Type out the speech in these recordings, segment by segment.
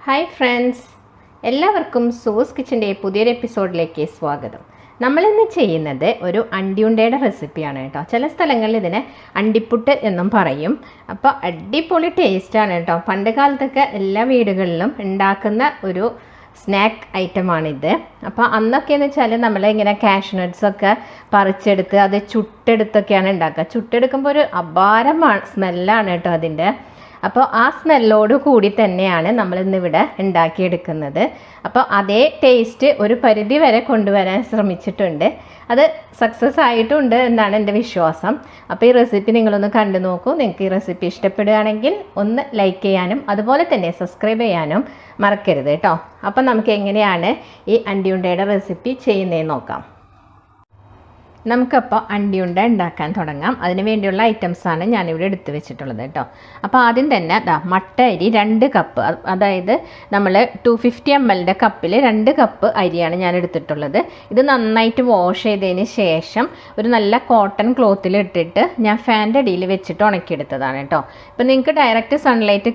Hi friends, എല്ലാവർക്കും സൂസ് കിച്ചൻ്റെ പുതിയൊരു എപ്പിസോഡിലേക്ക് സ്വാഗതം. നമ്മളിന്ന് ചെയ്യുന്നത് ഒരു അണ്ടിയുണ്ടയുടെ റെസിപ്പിയാണ് കേട്ടോ. ചില സ്ഥലങ്ങളിൽ ഇതിനെ അണ്ടിപ്പുട്ട് എന്നും പറയും. അപ്പോൾ അടിപൊളി ടേസ്റ്റാണ് കേട്ടോ. പണ്ട് കാലത്തൊക്കെ എല്ലാ വീടുകളിലും ഉണ്ടാക്കുന്ന ഒരു സ്നാക്ക് ഐറ്റമാണിത്. അപ്പോൾ അന്നൊക്കെയെന്ന് വെച്ചാൽ നമ്മളിങ്ങനെ കാഷ്യൂ നട്ട്സൊക്കെ പറിച്ചെടുത്ത് അത് ചുട്ടെടുത്തൊക്കെയാണ് ഉണ്ടാക്കുക. ചുട്ടെടുക്കുമ്പോൾ ഒരു അപാരമാണ് സ്മെല്ലാണ് കേട്ടോ അതിൻ്റെ. അപ്പോൾ ആ സ്മെല്ലോട് കൂടി തന്നെയാണ് നമ്മളിന്നിവിടെ ഉണ്ടാക്കിയെടുക്കുന്നത്. അപ്പോൾ അതേ ടേസ്റ്റ് ഒരു പരിധി വരെ കൊണ്ടുവരാൻ ശ്രമിച്ചിട്ടുണ്ട്. അത് സക്സസ് ആയിട്ടുണ്ട് എന്നാണ് എൻ്റെ വിശ്വാസം. അപ്പോൾ ഈ റെസിപ്പി നിങ്ങളൊന്ന് കണ്ടു നോക്കൂ. നിങ്ങൾക്ക് ഈ റെസിപ്പി ഇഷ്ടപ്പെടുകയാണെങ്കിൽ ഒന്ന് ലൈക്ക് ചെയ്യാനും അതുപോലെ തന്നെ സബ്സ്ക്രൈബ് ചെയ്യാനും മറക്കരുത് കേട്ടോ. അപ്പോൾ നമുക്ക് എങ്ങനെയാണ് ഈ അണ്ടിയുണ്ടയുടെ റെസിപ്പി ചെയ്യുന്നതെന്ന് നോക്കാം. നമുക്കപ്പോൾ അണ്ടിയുണ്ട ഉണ്ടാക്കാൻ തുടങ്ങാം. അതിന് വേണ്ടിയുള്ള ഐറ്റംസാണ് ഞാനിവിടെ എടുത്തു വെച്ചിട്ടുള്ളത് കേട്ടോ. അപ്പോൾ ആദ്യം തന്നെ മട്ട അരി 2 കപ്പ്, അതായത് നമ്മൾ 250 ml കപ്പിൽ 2 കപ്പ് അരിയാണ് ഞാൻ എടുത്തിട്ടുള്ളത്. ഇത് നന്നായിട്ട് വാഷ് ചെയ്തതിന് ശേഷം ഒരു നല്ല കോട്ടൺ ക്ലോത്തിൽ ഇട്ടിട്ട് ഞാൻ ഫാൻ്റെ അടിയിൽ വെച്ചിട്ട് ഉണക്കിയെടുത്തതാണ് കേട്ടോ. ഇപ്പോൾ നിങ്ങൾക്ക് ഡയറക്റ്റ് സൺലൈറ്റ്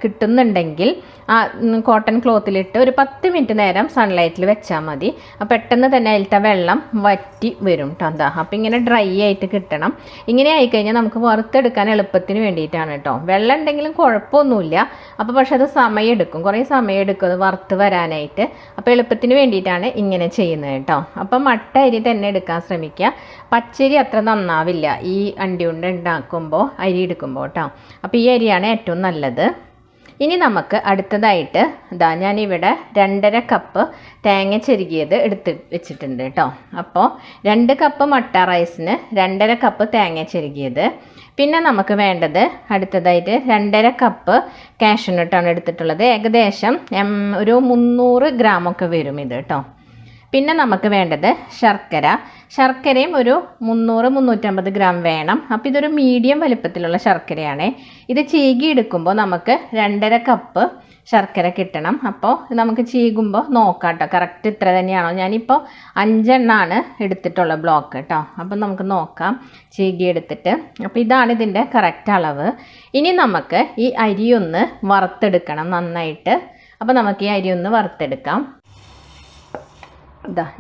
കിട്ടുന്നുണ്ടെങ്കിൽ ആ കോട്ടൺ ക്ലോത്തിലിട്ട് ഒരു 10 മിനിറ്റ് നേരം സൺലൈറ്റിൽ വെച്ചാൽ മതി. പെട്ടെന്ന് തന്നെ അതിലത്തെ വെള്ളം വറ്റി വരും കേട്ടോ. എന്താ അപ്പം ഇങ്ങനെ ഡ്രൈ ആയിട്ട് കിട്ടണം. ഇങ്ങനെ ആയിക്കഴിഞ്ഞാൽ നമുക്ക് വറുത്തെടുക്കാൻ എളുപ്പത്തിന് വേണ്ടിയിട്ടാണ് കേട്ടോ. വെള്ളം ഉണ്ടെങ്കിലും കുഴപ്പമൊന്നുമില്ല. അപ്പോൾ പക്ഷെ അത് സമയമെടുക്കും, കുറേ സമയമെടുക്കും അത് വറുത്ത് വരാനായിട്ട്. അപ്പോൾ എളുപ്പത്തിന് വേണ്ടിയിട്ടാണ് ഇങ്ങനെ ചെയ്യുന്നത് കേട്ടോ. അപ്പം മട്ട അരി തന്നെ എടുക്കാൻ ശ്രമിക്കുക. പച്ചരി അത്ര നന്നാവില്ല ഈ അണ്ടിയുണ്ട ഉണ്ടാക്കുമ്പോൾ, അരി എടുക്കുമ്പോൾ കേട്ടോ. അപ്പോൾ ഈ അരിയാണ് ഏറ്റവും നല്ലത്. ഇനി നമുക്ക് അടുത്തതായിട്ട് ഞാനിവിടെ 2.5 കപ്പ് തേങ്ങ ചെരുകിയത് എടുത്ത് വെച്ചിട്ടുണ്ട് കേട്ടോ. അപ്പോൾ 2 കപ്പ് മട്ട റൈസിന് 2.5 കപ്പ് തേങ്ങ ചെരുകിയത്. പിന്നെ നമുക്ക് വേണ്ടത് അടുത്തതായിട്ട് 2.5 കപ്പ് കാഷ്യൂ നട്ടാണ് എടുത്തിട്ടുള്ളത്. ഏകദേശം ഒരു 300 ഗ്രാമൊക്കെ വരും ഇത് കേട്ടോ. പിന്നെ നമുക്ക് വേണ്ടത് ശർക്കരയും ഒരു 300-350 ഗ്രാം വേണം. അപ്പോൾ ഇതൊരു മീഡിയം വലിപ്പത്തിലുള്ള ശർക്കരയാണ്. ഇത് ചീകി എടുക്കുമ്പോൾ നമുക്ക് 2.5 കപ്പ് ശർക്കര കിട്ടണം. അപ്പോൾ നമുക്ക് ചീകുമ്പോൾ നോക്കാം കേട്ടോ, കറക്റ്റ് ഇത്ര തന്നെയാണോ. ഞാനിപ്പോൾ 5 എണ്ണമാണ് എടുത്തിട്ടുള്ള ബ്ലോക്ക് കേട്ടോ. അപ്പോൾ നമുക്ക് നോക്കാം ചീകി എടുത്തിട്ട്. അപ്പോൾ ഇതാണ് ഇതിൻ്റെ കറക്റ്റ് അളവ്. ഇനി നമുക്ക് ഈ അരി ഒന്ന് വറുത്തെടുക്കണം നന്നായിട്ട്. അപ്പോൾ നമുക്ക് ഈ അരി ഒന്ന് വറുത്തെടുക്കാം.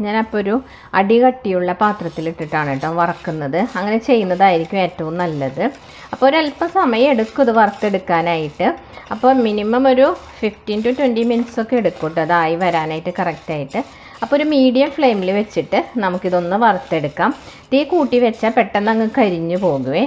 ഞാനപ്പോൾ ഒരു അടികട്ടിയുള്ള പാത്രത്തിലിട്ടിട്ടാണ് കേട്ടോ വറക്കുന്നത്. അങ്ങനെ ചെയ്യുന്നതായിരിക്കും ഏറ്റവും നല്ലത്. അപ്പോൾ ഒരല്പം സമയം എടുക്കും ഇത് വറുത്തെടുക്കാനായിട്ട്. അപ്പോൾ മിനിമം ഒരു 15 to 20 മിനിറ്റ്സ് ഒക്കെ എടുക്കും കേട്ടോ അതായി വരാനായിട്ട് കറക്റ്റായിട്ട്. അപ്പോൾ ഒരു മീഡിയം ഫ്ലെയിമിൽ വെച്ചിട്ട് നമുക്കിതൊന്ന് വറുത്തെടുക്കാം. തീ കൂട്ടി വെച്ചാൽ പെട്ടെന്ന് അങ്ങ് കരിഞ്ഞു പോകുവേ.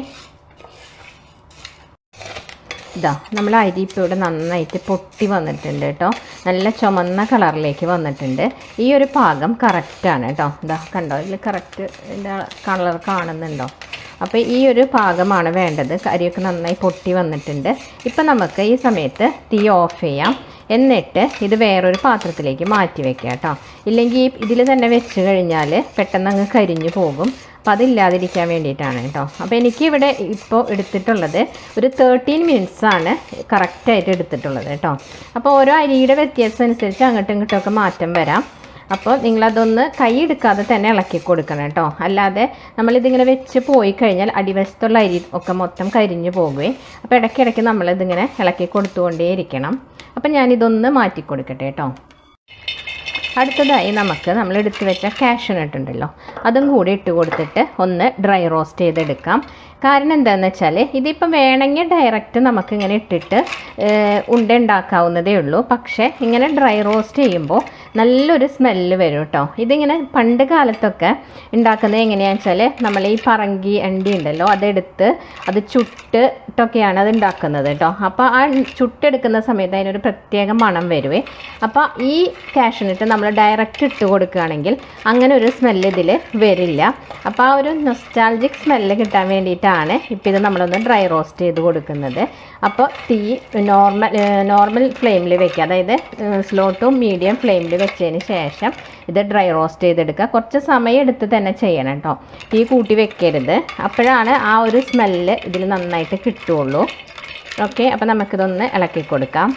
നമ്മൾ അരി ഇപ്പോൾ ഇവിടെ നന്നായിട്ട് പൊട്ടി വന്നിട്ടുണ്ട് കേട്ടോ. നല്ല ചുമന്ന കളറിലേക്ക് വന്നിട്ടുണ്ട്. ഈ ഒരു പാകം കറക്റ്റാണ് കേട്ടോ. കണ്ടോ, ഇതിൽ കറക്റ്റ് ഇതിൻ്റെ കളർ കാണുന്നുണ്ടോ? അപ്പോൾ ഈ ഒരു പാകമാണ് വേണ്ടത്. അരിയൊക്കെ നന്നായി പൊട്ടി വന്നിട്ടുണ്ട്. ഇപ്പം നമുക്ക് ഈ സമയത്ത് തീ ഓഫ് ചെയ്യാം. എന്നിട്ട് ഇത് വേറൊരു പാത്രത്തിലേക്ക് മാറ്റി വെക്കാം കേട്ടോ. ഇല്ലെങ്കിൽ ഇതിൽ തന്നെ വെച്ച് കഴിഞ്ഞാൽ പെട്ടെന്ന് അങ്ങ് കരിഞ്ഞു പോകും. അപ്പോൾ അതില്ലാതിരിക്കാൻ വേണ്ടിയിട്ടാണ് കേട്ടോ. അപ്പോൾ എനിക്കിവിടെ ഇപ്പോൾ എടുത്തിട്ടുള്ളത് ഒരു 13 മിനിറ്റ്സാണ് കറക്റ്റായിട്ട് എടുത്തിട്ടുള്ളത് കേട്ടോ. അപ്പോൾ ഓരോ അരിയുടെ വ്യത്യാസം അനുസരിച്ച് അങ്ങോട്ടും ഇങ്ങോട്ടുമൊക്കെ മാറ്റം വരാം. അപ്പോൾ നിങ്ങളതൊന്ന് കൈ എടുക്കാതെ തന്നെ ഇളക്കി കൊടുക്കണം കേട്ടോ. അല്ലാതെ നമ്മളിതിങ്ങനെ വെച്ച് പോയി കഴിഞ്ഞാൽ അടിവശത്തുള്ള അരി ഒക്കെ മൊത്തം കരിഞ്ഞു പോകുകയും. അപ്പോൾ ഇടയ്ക്കിടയ്ക്ക് നമ്മളിതിങ്ങനെ ഇളക്കി കൊടുത്തുകൊണ്ടേ ഇരിക്കണം. അപ്പോൾ ഞാനിതൊന്ന് മാറ്റി കൊടുക്കട്ടെ കേട്ടോ. അടുത്തതായി നമ്മൾ എടുത്ത് വെച്ച കാഷ്യൂ നട്ട് ഉണ്ടല്ലോ, അതും കൂടി ഇട്ട് കൊടുത്തിട്ട് ഒന്ന് ഡ്രൈ റോസ്റ്റ് ചെയ്തെടുക്കാം. കാരണം എന്താണെന്ന് വെച്ചാൽ ഇതിപ്പം വേണമെങ്കിൽ ഡയറക്റ്റ് നമുക്കിങ്ങനെ ഇട്ടിട്ട് ഉണ്ട ഉണ്ടാക്കാവുന്നതേ ഉള്ളൂ. പക്ഷേ ഇങ്ങനെ ഡ്രൈ റോസ്റ്റ് ചെയ്യുമ്പോൾ നല്ലൊരു സ്മെല്ല് വരും കേട്ടോ. ഇതിങ്ങനെ പണ്ട് കാലത്തൊക്കെ ഉണ്ടാക്കുന്നത് എങ്ങനെയാണെന്ന് വെച്ചാൽ നമ്മൾ ഈ പറങ്കി അണ്ടി ഉണ്ടല്ലോ അതെടുത്ത് അത് ചുട്ടിട്ടൊക്കെയാണ് അത് ഉണ്ടാക്കുന്നത് കേട്ടോ. അപ്പോൾ ആ ചുട്ടെടുക്കുന്ന സമയത്ത് അതിനൊരു പ്രത്യേക മണം വരുവേ. അപ്പോൾ ഈ കാഷ്യൂ നട്ട് നമ്മൾ ഡയറക്റ്റ് ഇട്ട് കൊടുക്കുകയാണെങ്കിൽ അങ്ങനെ ഒരു സ്മെല്ല് ഇതിൽ വരില്ല. അപ്പോൾ ആ ഒരു നൊസ്റ്റാൾജിക് സ്മെല്ല് കിട്ടാൻ വേണ്ടിയിട്ടാണ് ഇപ്പോൾ ഇത് നമ്മളൊന്ന് ഡ്രൈ റോസ്റ്റ് ചെയ്ത് കൊടുക്കുന്നത്. അപ്പോൾ തീ നോർമൽ ഫ്ലെയിമിൽ വെക്കുക, അതായത് സ്ലോ ടു മീഡിയം ഫ്ലെയിമിൽ വെച്ചതിന് ശേഷം ഇത് ഡ്രൈ റോസ്റ്റ് ചെയ്തെടുക്കുക. കുറച്ച് സമയം എടുത്ത് തന്നെ ചെയ്യണം കേട്ടോ. തീ കൂട്ടി വെക്കരുത്. അപ്പോഴാണ് ആ ഒരു സ്മെല്ല് ഇതിൽ നന്നായിട്ട് കിട്ടുകയുള്ളൂ. ഓക്കെ, അപ്പോൾ നമുക്കിതൊന്ന് ഇളക്കി കൊടുക്കാം.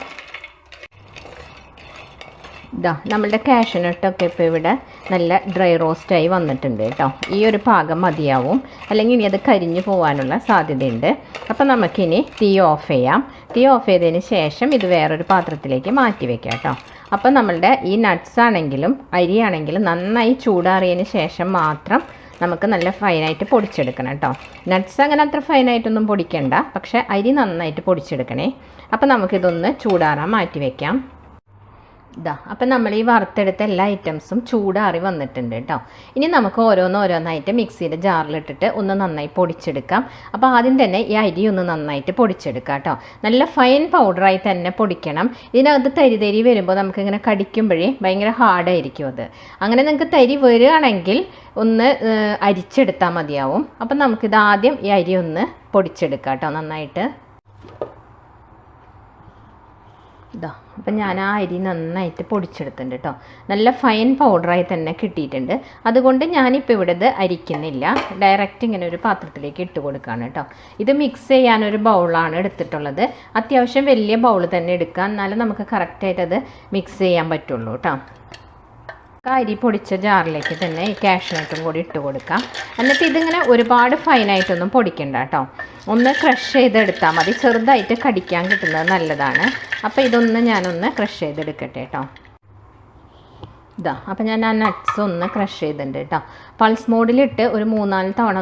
ഇതാ നമ്മളുടെ കാഷ്യൂനട്ടൊക്കെ ഇപ്പോൾ ഇവിടെ നല്ല ഡ്രൈ റോസ്റ്റായി വന്നിട്ടുണ്ട് കേട്ടോ. ഈ ഒരു പാകം മതിയാവും, അല്ലെങ്കിൽ ഇനി അത് കരിഞ്ഞു പോകാനുള്ള സാധ്യതയുണ്ട്. അപ്പോൾ നമുക്കിനി തീ ഓഫ് ചെയ്യാം. തീ ഓഫ് ചെയ്തതിന് ശേഷം ഇത് വേറൊരു പാത്രത്തിലേക്ക് മാറ്റി വയ്ക്കാം കേട്ടോ. അപ്പോൾ നമ്മളുടെ ഈ നട്ട്സ് ആണെങ്കിലും അരിയാണെങ്കിലും നന്നായി ചൂടാറിയതിന് ശേഷം മാത്രം നമുക്ക് നല്ല ഫൈനായിട്ട് പൊടിച്ചെടുക്കണം കേട്ടോ. നട്ട്സ് അങ്ങനെ അത്ര ഫൈനായിട്ടൊന്നും പൊടിക്കണ്ട, പക്ഷേ അരി നന്നായിട്ട് പൊടിച്ചെടുക്കണേ. അപ്പോൾ നമുക്കിതൊന്ന് ചൂടാറാൻ മാറ്റി വയ്ക്കാം. ഇതാ അപ്പം നമ്മൾ ഈ വറുത്തെടുത്ത എല്ലാ ഐറ്റംസും ചൂടാറി വന്നിട്ടുണ്ട് കേട്ടോ. ഇനി നമുക്ക് ഓരോന്നായിട്ട് മിക്സിയുടെ ജാറിലിട്ടിട്ട് ഒന്ന് നന്നായി പൊടിച്ചെടുക്കാം. അപ്പോൾ ആദ്യം തന്നെ ഈ അരി ഒന്ന് നന്നായിട്ട് പൊടിച്ചെടുക്കാം കേട്ടോ. നല്ല ഫൈൻ പൗഡറായി തന്നെ പൊടിക്കണം. ഇതിനകത്ത് തരി വരുമ്പോൾ നമുക്കിങ്ങനെ കടിക്കുമ്പോഴേ ഭയങ്കര ഹാർഡായിരിക്കും അത്. അങ്ങനെ നിങ്ങൾക്ക് തരി വരികയാണെങ്കിൽ ഒന്ന് അരിച്ചെടുത്താൽ മതിയാവും. അപ്പം നമുക്കിത് ആദ്യം ഈ അരി ഒന്ന് പൊടിച്ചെടുക്കാം കേട്ടോ നന്നായിട്ട്. ഇതാ അപ്പം ഞാൻ ആ അരി നന്നായിട്ട് പൊടിച്ചെടുത്തിട്ടുണ്ട് കേട്ടോ. നല്ല ഫൈൻ പൗഡറായി തന്നെ കിട്ടിയിട്ടുണ്ട്. അതുകൊണ്ട് ഞാനിപ്പോൾ ഇവിടെ ഇത് അരിക്കുന്നില്ല, ഡയറക്റ്റ് ഇങ്ങനെ ഒരു പാത്രത്തിലേക്ക് ഇട്ട് കൊടുക്കുകയാണ് കേട്ടോ. ഇത് മിക്സ് ചെയ്യാനൊരു ബൗളാണ് എടുത്തിട്ടുള്ളത്. അത്യാവശ്യം വലിയ ബൗൾ തന്നെ എടുക്കാം, എന്നാലും നമുക്ക് കറക്റ്റായിട്ട് അത് മിക്സ് ചെയ്യാൻ പറ്റുള്ളൂ കേട്ടോ. അരി പൊടിച്ച ജാറിലേക്ക് തന്നെ ഈ കാഷ്യൂനട്ടും കൂടി ഇട്ട് കൊടുക്കാം. എന്നിട്ട് ഇതിങ്ങനെ ഒരുപാട് ഫൈനായിട്ടൊന്നും പൊടിക്കണ്ട കേട്ടോ. ഒന്ന് ക്രഷ് ചെയ്തെടുത്താൽ മതി, ചെറുതായിട്ട് കടിക്കാൻ കിട്ടുന്നത് നല്ലതാണ്. അപ്പോൾ ഇതൊന്ന് ഞാനൊന്ന് ക്രഷ് ചെയ്തെടുക്കട്ടെ കേട്ടോ. ഇതാ അപ്പം ഞാൻ ആ നട്ട്സ് ഒന്ന് ക്രഷ് ചെയ്തിട്ടുണ്ട് കേട്ടോ. പൾസ് മോഡിലിട്ട് ഒരു 3-4 തവണ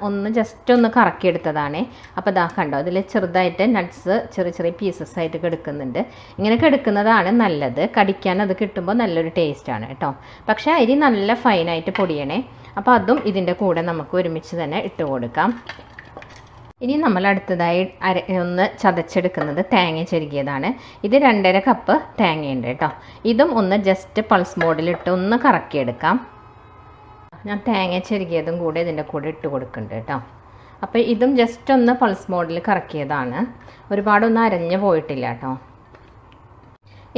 ഒന്ന് ജസ്റ്റ് ഒന്ന് കറക്കിയെടുത്തതാണ്. അപ്പോൾ ഇതാ കണ്ടോ, അതിൽ ചെറുതായിട്ട് നട്ട്സ് ചെറിയ പീസസ് ആയിട്ട് കിടക്കുന്നുണ്ട്. ഇങ്ങനെ കിടക്കുന്നതാണ് നല്ലത്, കടിക്കാൻ അത് കിട്ടുമ്പോൾ നല്ലൊരു ടേസ്റ്റാണ് കേട്ടോ. പക്ഷേ അരി നല്ല ഫൈനായിട്ട് പൊടിയണേ. അപ്പോൾ അതും ഇതിൻ്റെ കൂടെ നമുക്ക് ഒരുമിച്ച് തന്നെ ഇട്ട് കൊടുക്കാം. ഇനി നമ്മൾ അടുത്തതായി ഒന്ന് ചതച്ചെടുക്കുന്നത് തേങ്ങ ചെരുകിയതാണ്. ഇത് 2.5 കപ്പ് തേങ്ങയുണ്ട് കേട്ടോ. ഇതും ഒന്ന് ജസ്റ്റ് പൾസ് മോഡിലിട്ട് ഒന്ന് കറക്കിയെടുക്കാം. ഞാൻ തേങ്ങ ചെരുകിയതും കൂടെ ഇതിൻ്റെ കൂടെ ഇട്ട് കൊടുക്കുന്നുണ്ട് കേട്ടോ. അപ്പോൾ ഇതും ജസ്റ്റ് ഒന്ന് പൾസ് മോഡിൽ കറക്കിയതാണ്, ഒരുപാടൊന്നും അരഞ്ഞു പോയിട്ടില്ല കേട്ടോ.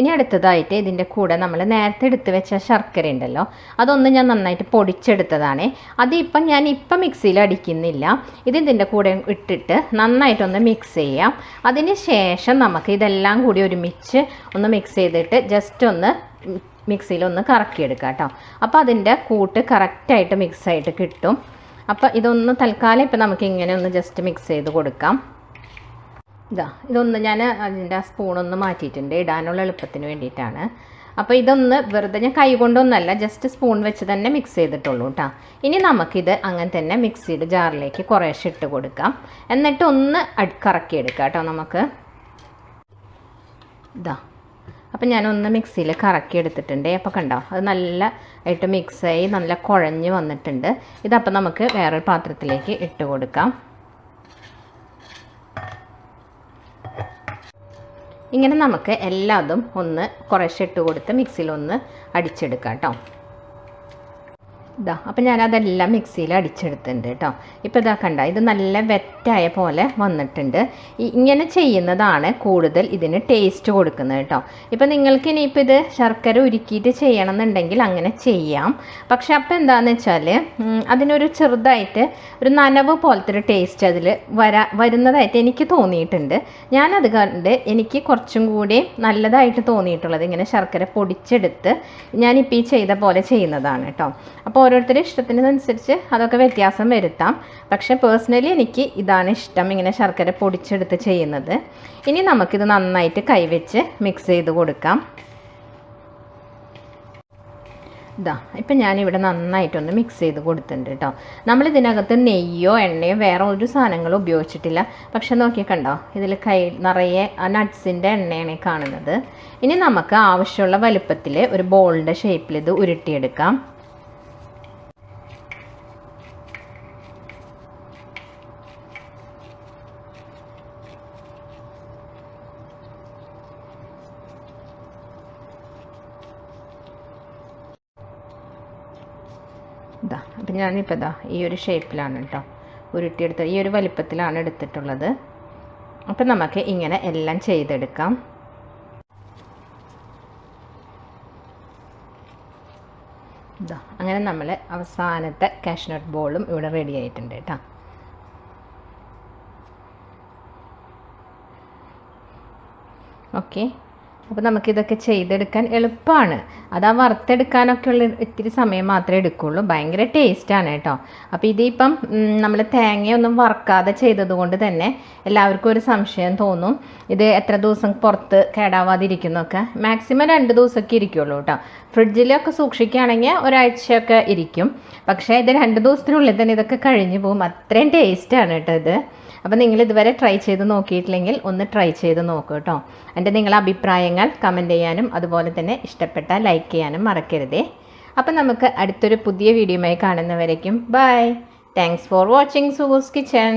ഇനി അടുത്തതായിട്ട് ഇതിൻ്റെ കൂടെ നമ്മൾ നേരത്തെ എടുത്ത് വെച്ച ശർക്കര ഉണ്ടല്ലോ, അതൊന്ന് ഞാൻ നന്നായിട്ട് പൊടിച്ചെടുത്തതാണ്. അതിപ്പം ഞാൻ മിക്സിയിൽ അടിക്കുന്നില്ല, ഇതിൻ്റെ കൂടെ ഇട്ടിട്ട് നന്നായിട്ടൊന്ന് മിക്സ് ചെയ്യാം. അതിന് ശേഷം നമുക്ക് ഇതെല്ലാം കൂടി ഒരുമിച്ച് ഒന്ന് മിക്സ് ചെയ്തിട്ട് ജസ്റ്റ് ഒന്ന് മിക്സിയിലൊന്ന് കറക്കിയെടുക്കാം കേട്ടോ. അപ്പോൾ അതിൻ്റെ കൂട്ട് കറക്റ്റായിട്ട് മിക്സായിട്ട് കിട്ടും. അപ്പോൾ ഇതൊന്ന് തൽക്കാലം ഇപ്പം നമുക്കിങ്ങനെ ഒന്ന് ജസ്റ്റ് മിക്സ് ചെയ്ത് കൊടുക്കാം. ഇതൊന്ന് ഞാൻ അതിൻ്റെ ആ സ്പൂണൊന്ന് മാറ്റിയിട്ടുണ്ട്, ഇടാനുള്ള എളുപ്പത്തിന് വേണ്ടിയിട്ടാണ്. അപ്പോൾ ഇതൊന്ന് വെറുതെ ഞാൻ കൈ കൊണ്ടൊന്നല്ല, ജസ്റ്റ് സ്പൂൺ വെച്ച് തന്നെ മിക്സ് ചെയ്തിട്ടുള്ളൂ കേട്ടോ. ഇനി നമുക്കിത് അങ്ങനെ തന്നെ മിക്സിയുടെ ജാറിലേക്ക് കുറേശ്ശെ ഇട്ട് കൊടുക്കാം. എന്നിട്ട് ഒന്ന് കറക്കിയെടുക്കാം കേട്ടോ നമുക്ക്. അപ്പം ഞാനൊന്ന് മിക്സിയിൽ കറക്കി എടുത്തിട്ടുണ്ട്. അപ്പോൾ കണ്ടോ, അത് നല്ല ആയിട്ട് മിക്സായി നല്ല കുഴഞ്ഞ് വന്നിട്ടുണ്ട്. ഇതപ്പോൾ നമുക്ക് വേറൊരു പാത്രത്തിലേക്ക് ഇട്ട് കൊടുക്കാം. ഇങ്ങനെ നമുക്ക് എല്ലാതും ഒന്ന് കുറേശ്ശെ ഇട്ട് കൊടുത്ത് മിക്സിയിലൊന്ന് അടിച്ചെടുക്കാം കേട്ടോ. അപ്പം ഞാനതെല്ലാം മിക്സിയിൽ അടിച്ചെടുത്തിട്ടുണ്ട് കേട്ടോ. ഇപ്പോൾ കണ്ട, ഇത് നല്ല വെറ്റായ പോലെ വന്നിട്ടുണ്ട്. ഇങ്ങനെ ചെയ്യുന്നതാണ് കൂടുതൽ ഇതിന് ടേസ്റ്റ് കൊടുക്കുന്നത് കേട്ടോ. ഇപ്പം നിങ്ങൾക്ക് ഇനിയിപ്പോൾ ഇത് ശർക്കര ഉരുക്കിയിട്ട് ചെയ്യണം എന്നുണ്ടെങ്കിൽ അങ്ങനെ ചെയ്യാം. പക്ഷെ അപ്പോൾ എന്താണെന്ന് വെച്ചാൽ അതിനൊരു ചെറുതായിട്ട് ഒരു നനവ് പോലത്തെ ഒരു ടേസ്റ്റ് അതിൽ വരുന്നതായിട്ട് എനിക്ക് തോന്നിയിട്ടുണ്ട്. ഞാനത് കണ്ട് എനിക്ക് കുറച്ചും കൂടി നല്ലതായിട്ട് തോന്നിയിട്ടുള്ളത് ഇങ്ങനെ ശർക്കര പൊടിച്ചെടുത്ത് ഞാനിപ്പോൾ ഈ ചെയ്ത പോലെ ചെയ്യുന്നതാണ് കേട്ടോ. അപ്പോൾ ഓരോരുത്തരുടെ ഇഷ്ടത്തിനനുസരിച്ച് അതൊക്കെ വ്യത്യാസം വരുത്താം. പക്ഷേ പേഴ്സണലി എനിക്ക് ഇതാണ് ഇഷ്ടം, ഇങ്ങനെ ശർക്കര പൊടിച്ചെടുത്ത് ചെയ്യുന്നത്. ഇനി നമുക്കിത് നന്നായിട്ട് കൈവച്ച് മിക്സ് ചെയ്ത് കൊടുക്കാം. ഇപ്പം ഞാനിവിടെ നന്നായിട്ടൊന്ന് മിക്സ് ചെയ്ത് കൊടുത്തിട്ടുണ്ട് കേട്ടോ. നമ്മളിതിനകത്ത് നെയ്യോ എണ്ണയോ വേറെ ഒരു സാധനങ്ങളോ ഉപയോഗിച്ചിട്ടില്ല. പക്ഷെ നോക്കി കണ്ടോ, ഇതിൽ നിറയെ നട്ട്സിൻ്റെ എണ്ണയാണ് കാണുന്നത്. ഇനി നമുക്ക് ആവശ്യമുള്ള വലുപ്പത്തിൽ ഒരു ബോളിൻ്റെ ഷേപ്പിൽ ഇത് ഉരുട്ടിയെടുക്കാം. അപ്പം ഞാനിപ്പോൾ ഈ ഒരു ഷേപ്പിലാണ് കേട്ടോ ഉരുട്ടിയെടുത്തത്, ഈ ഒരു വലിപ്പത്തിലാണ് എടുത്തിട്ടുള്ളത്. അപ്പം നമുക്ക് ഇങ്ങനെ എല്ലാം ചെയ്തെടുക്കാം. അങ്ങനെ നമ്മൾ അവസാനത്തെ കാഷ്യൂനട്ട് ബോളും ഇവിടെ റെഡി ആയിട്ടുണ്ട് കേട്ടോ. ഓക്കെ, അപ്പോൾ നമുക്കിതൊക്കെ ചെയ്തെടുക്കാൻ എളുപ്പമാണ്. അത് ആ വറുത്തെടുക്കാനൊക്കെ ഉള്ള ഇത്തിരി സമയം മാത്രമേ എടുക്കുകയുള്ളൂ. ഭയങ്കര ടേസ്റ്റാണ് കേട്ടോ. അപ്പോൾ ഇതിപ്പം നമ്മൾ തേങ്ങയൊന്നും വറുക്കാതെ ചെയ്തതുകൊണ്ട് തന്നെ എല്ലാവർക്കും ഒരു സംശയം തോന്നും, ഇത് എത്ര ദിവസം പുറത്ത് കേടാവാതിരിക്കുന്നൊക്കെ. മാക്സിമം 2 ദിവസമൊക്കെ ഇരിക്കുള്ളൂ കേട്ടോ. ഫ്രിഡ്ജിലൊക്കെ സൂക്ഷിക്കുകയാണെങ്കിൽ ഒരാഴ്ചയൊക്കെ ഇരിക്കും. പക്ഷേ ഇത് 2 ദിവസത്തിനുള്ളിൽ തന്നെ ഇതൊക്കെ കഴിഞ്ഞു പോകും. അത്രയും ടേസ്റ്റാണ് കേട്ടോ ഇത്. അപ്പോൾ നിങ്ങൾ ഇതുവരെ ട്രൈ ചെയ്ത് നോക്കിയിട്ടില്ലെങ്കിൽ ഒന്ന് ട്രൈ ചെയ്ത് നോക്കൂ കേട്ടോ. എൻ്റെ നിങ്ങളുടെ അഭിപ്രായങ്ങൾ കമൻറ്റ് ചെയ്യാനും അതുപോലെ തന്നെ ഇഷ്ടപ്പെട്ടാൽ ലൈക്ക് ചെയ്യാനും മറക്കരുതേ. അപ്പോൾ നമുക്ക് അടുത്തൊരു പുതിയ വീഡിയോയുമായി കാണുന്നവരേക്കും bye. Thanks for watching Suvoos kitchen.